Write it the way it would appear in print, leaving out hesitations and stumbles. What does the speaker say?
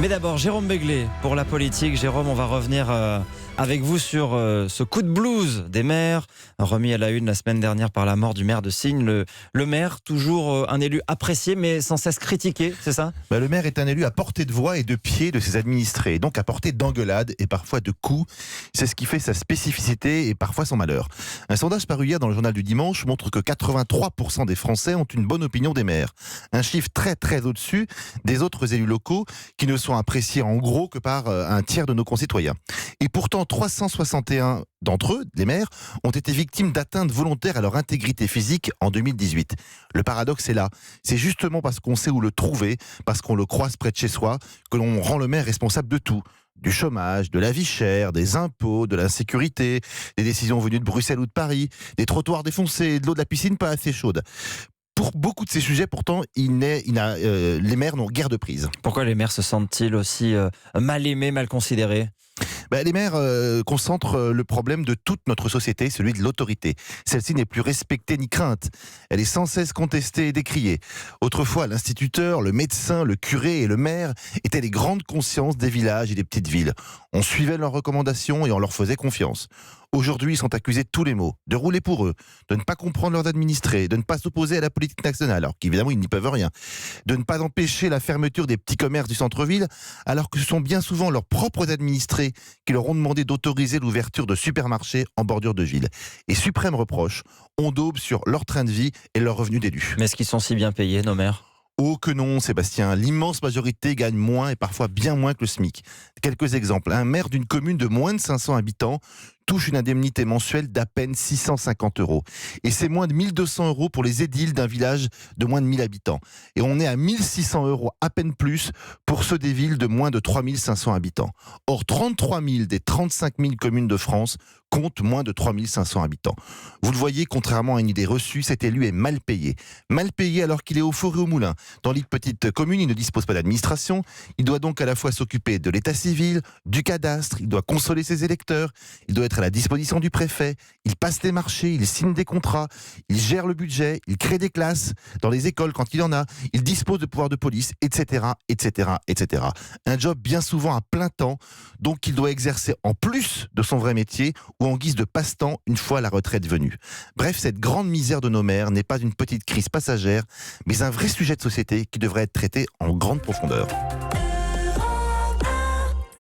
Mais d'abord, Jérôme Béglé pour la politique. Jérôme, on va revenir avec vous sur ce coup de blues des maires, remis à la une la semaine dernière par la mort du maire de Signes. Le maire, toujours un élu apprécié, mais sans cesse critiqué, c'est ça ? Le maire est un élu à portée de voix et de pied de ses administrés, donc à portée d'engueulades et parfois de coups. C'est ce qui fait sa spécificité et parfois son malheur. Un sondage paru hier dans le journal du dimanche montre que 83% des Français ont une bonne opinion des maires. Un chiffre très très au-dessus des autres élus locaux qui ne sont appréciés en gros que par un tiers de nos concitoyens. Et pourtant, 361 d'entre eux, les maires, ont été victimes d'atteintes volontaires à leur intégrité physique en 2018. Le paradoxe est là. C'est justement parce qu'on sait où le trouver, parce qu'on le croise près de chez soi, que l'on rend le maire responsable de tout. Du chômage, de la vie chère, des impôts, de l'insécurité, des décisions venues de Bruxelles ou de Paris, des trottoirs défoncés, de l'eau de la piscine pas assez chaude. Pour beaucoup de ces sujets, pourtant, les maires n'ont guère de prise. Pourquoi les maires se sentent-ils aussi mal aimés, mal considérés ? Les maires concentrent le problème de toute notre société, celui de l'autorité. Celle-ci n'est plus respectée ni crainte. Elle est sans cesse contestée et décriée. Autrefois, l'instituteur, le médecin, le curé et le maire étaient les grandes consciences des villages et des petites villes. On suivait leurs recommandations et on leur faisait confiance. Aujourd'hui, ils sont accusés de tous les maux, de rouler pour eux, de ne pas comprendre leurs administrés, de ne pas s'opposer à la politique nationale, alors qu'évidemment, ils n'y peuvent rien, de ne pas empêcher la fermeture des petits commerces du centre-ville, alors que ce sont bien souvent leurs propres administrés qui leur ont demandé d'autoriser l'ouverture de supermarchés en bordure de ville. Et suprême reproche, on daube sur leur train de vie et leurs revenus d'élus. Mais est-ce qu'ils sont si bien payés, nos maires ? Oh que non, Sébastien. L'immense majorité gagne moins et parfois bien moins que le SMIC. Quelques exemples. Un maire d'une commune de moins de 500 habitants touche une indemnité mensuelle d'à peine 650 €. Et c'est moins de 1200 € pour les édiles d'un village de moins de 1000 habitants. Et on est à 1600 € à peine plus pour ceux des villes de moins de 3500 habitants. Or, 33 000 des 35 000 communes de France comptent moins de 3500 habitants. Vous le voyez, contrairement à une idée reçue, cet élu est mal payé. Mal payé alors qu'il est au four et au moulin. Dans les petites communes, il ne dispose pas d'administration. Il doit donc à la fois s'occuper de l'état civil, du cadastre, il doit consoler ses électeurs, il doit être à la disposition du préfet, il passe les marchés, il signe des contrats, il gère le budget, il crée des classes dans les écoles quand il en a, il dispose de pouvoirs de police, etc., etc., etc. Un job bien souvent à plein temps, donc qu'il doit exercer en plus de son vrai métier ou en guise de passe-temps une fois la retraite venue. Bref, cette grande misère de nos maires n'est pas une petite crise passagère, mais un vrai sujet de société qui devrait être traité en grande profondeur.